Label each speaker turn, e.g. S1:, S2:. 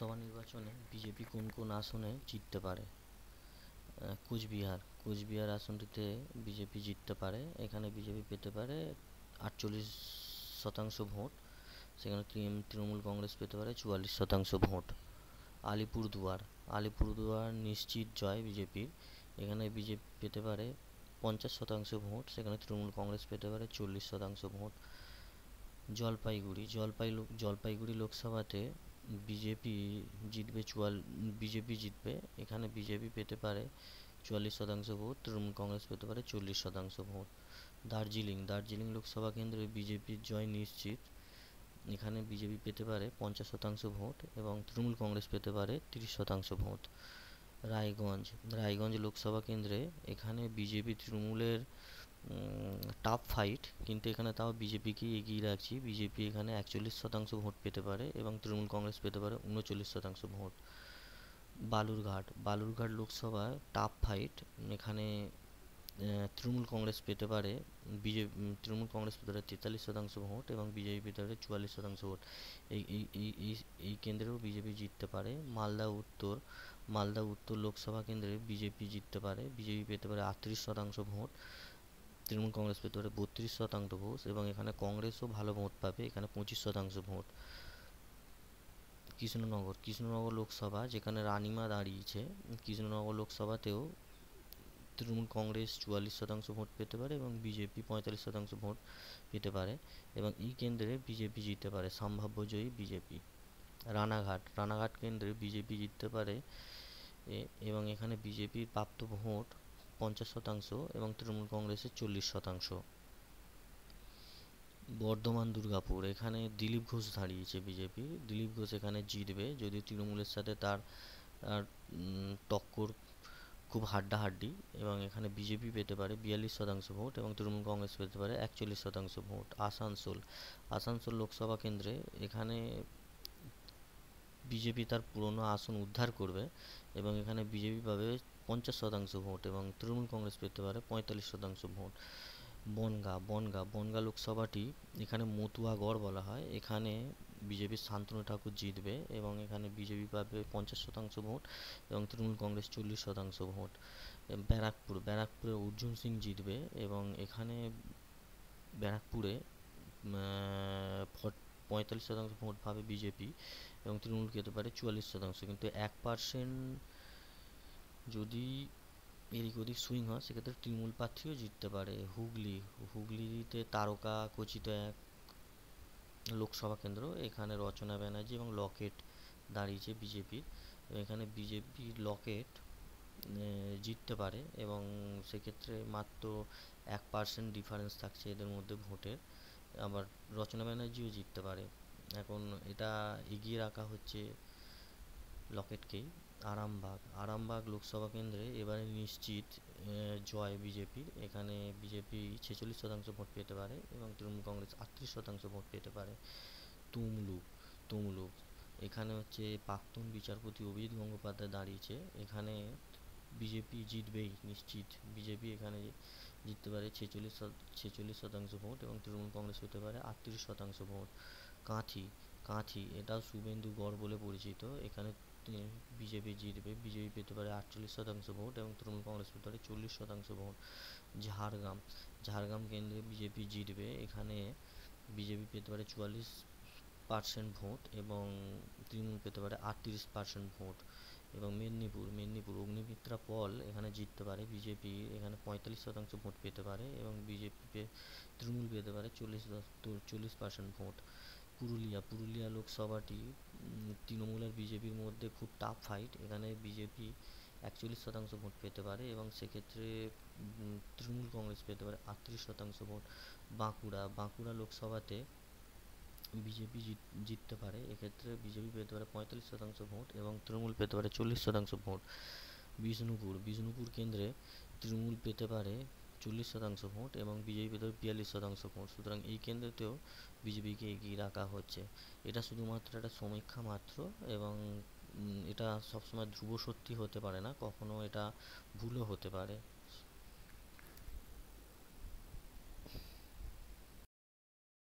S1: লোকসভা নির্বাচনে বিজেপি কোন কোন আসনে জিততে পারে? কোচবিহার আসনটিতে বিজেপি জিততে পারে। এখানে বিজেপি পেতে পারে 48% ভোট। সেখানে তৃণমূল কংগ্রেস পেতে পারে 44% ভোট। আলিপুরদুয়ার নিশ্চিত জয় বিজেপির। এখানে বিজেপি পেতে পারে 50% ভোট। সেখানে তৃণমূল কংগ্রেস পেতে পারে 40% ভোট। জলপাইগুড়ি লোকসভাতে বিজেপি বিজেপি জিতবে। এখানে বিজেপি পেতে পারে 44% ভোট, তৃণমূল কংগ্রেস পেতে পারে 40% ভোট। দার্জিলিং লোকসভা কেন্দ্রে বিজেপির জয় নিশ্চিত। এখানে বিজেপি পেতে পারে 50% ভোট এবং তৃণমূল কংগ্রেস পেতে পারে 30% ভোট। রায়গঞ্জ লোকসভা কেন্দ্রে এখানে বিজেপি তৃণমূলের টাফ ফাইট, কিন্তু এখানে তাও বিজেপিকেই এগিয়ে রাখছি। বিজেপি এখানে 41% ভোট পেতে পারে এবং তৃণমূল কংগ্রেস পেতে পারে 39% ভোট। বালুরঘাট লোকসভায় টাফ ফাইট। এখানে তৃণমূল কংগ্রেস পেতে পারে 43% ভোট এবং বিজেপি পেতে পারে 44% ভোট। এই এই এই এই এই কেন্দ্রেও বিজেপি জিততে পারে। মালদা উত্তর লোকসভা কেন্দ্রে বিজেপি জিততে পারে। বিজেপি পেতে পারে 38% ভোট, তৃণমূল কংগ্রেস পেতে পারে 32% ভোট এবং এখানে কংগ্রেসও ভালো ভোট পাবে, এখানে 25% ভোট। কৃষ্ণনগর লোকসভা, যেখানে রানিমা দাঁড়িয়েছে, কৃষ্ণনগর লোকসভাতেও তৃণমূল কংগ্রেস 44% ভোট পেতে পারে এবং বিজেপি 45% ভোট পেতে পারে এবং এই কেন্দ্রে বিজেপি জিততে পারে, সম্ভাব্য জয়ী বিজেপি। রানাঘাট কেন্দ্রে বিজেপি জিততে পারে এবং এখানে বিজেপির প্রাপ্ত ভোট 50% এবং তৃণমূল কংগ্রেসের 40%। বর্ধমান দুর্গাপুর, এখানে দিলীপ ঘোষ দাঁড়িয়েছে বিজেপি। দিলীপ ঘোষ এখানে জিতবে, যদিও তৃণমূলের সাথে তার টক্কর খুব হাড্ডাহাড্ডি এবং এখানে বিজেপি পেতে পারে 42% ভোট এবং তৃণমূল কংগ্রেস পেতে পারে 41% ভোট। আসানসোল লোকসভা কেন্দ্রে এখানে বিজেপি তার পুরনো আসন উদ্ধার করবে এবং এখানে বিজেপি পাবে 50% ভোট এবং তৃণমূল কংগ্রেস পেতে পারে 45% ভোট। বনগাঁ লোকসভাটি এখানে মতুয়াগড় বলা হয়। এখানে বিজেপির শান্তনু ঠাকুর জিতবে এবং এখানে বিজেপি পাবে 50% ভোট এবং তৃণমূল কংগ্রেস 40% ভোট। ব্যারাকপুরে অর্জুন সিং জিতবে এবং এখানে ব্যারাকপুরে 45% ভোট পাবে বিজেপি এবং তৃণমূল পেতে পারে 44%। কিন্তু 1% যদি এদিক ওদিক সুইং হয় সেক্ষেত্রে তৃণমূল প্রার্থীও জিততে পারে। হুগলিতে তারকা খচিত এক লোকসভা কেন্দ্র, এখানে রচনা ব্যানার্জি এবং লকেট দাঁড়িয়েছে বিজেপির। এখানে বিজেপির লকেট জিততে পারে এবং সেক্ষেত্রে মাত্র 1% ডিফারেন্স থাকছে এদের মধ্যে ভোটের। আবার রচনা ব্যানার্জিও জিততে পারে। এখন এটা এগিয়ে রাখা হচ্ছে লকেটকেই। আরামবাগ লোকসভা কেন্দ্রে এবারে নিশ্চিত জয় বিজেপির। এখানে বিজেপি 46% ভোট পেতে পারে এবং তৃণমূল কংগ্রেস 38% ভোট পেতে পারে। তমলুক, এখানে হচ্ছে প্রাক্তন বিচারপতি অভিজিৎ গঙ্গোপাধ্যায় দাঁড়িয়েছে। এখানে বিজেপি জিতবেই নিশ্চিত। বিজেপি এখানে জিততে পারে 46% ভোট এবং তৃণমূল কংগ্রেস পেতে পারে 38% ভোট। কাঁথি, এটাও শুভেন্দু গড় বলে পরিচিত। এখানে বিজেপি জিতবে। বিজেপি পেতে পারে 48% ভোট এবং তৃণমূল কংগ্রেস পেতে পারে 40% ভোট। ঝাড়গ্রাম কেন্দ্রে বিজেপি জিতবে। এখানে বিজেপি পেতে পারে 44% ভোট এবং তৃণমূল পেতে পারে 38% ভোট। এবং মেদিনীপুর অগ্নিমিত্রা পল এখানে জিততে পারে বিজেপি। এখানে 45% ভোট পেতে পারে এবং তৃণমূল পেতে পারে 40% ভোট। পুরুলিয়া লোকসভাটি তৃণমূল আর বিজেপির মধ্যে খুব টাফ ফাইট। এখানে বিজেপি 41% ভোট পেতে পারে এবং সেক্ষেত্রে তৃণমূল কংগ্রেস পেতে পারে 38% ভোট। বাঁকুড়া লোকসভাতে বিজেপি জিততে পারে। এক্ষেত্রে বিজেপি পেতে পারে 45% ভোট এবং তৃণমূল পেতে পারে 40% ভোট। বিষ্ণুপুর কেন্দ্রে তৃণমূল পেতে পারে 40% ভোট এবং বিজেপি পেতে পারে 42% ভোট। সুতরাং এই কেন্দ্রতেও বিজেপিকে এগিয়ে রাখা হচ্ছে। এটা শুধুমাত্র একটা সমীক্ষা মাত্র এবং এটা সবসময় ধ্রুব সত্যি হতে পারে না, কখনো এটা ভুলও হতে পারে।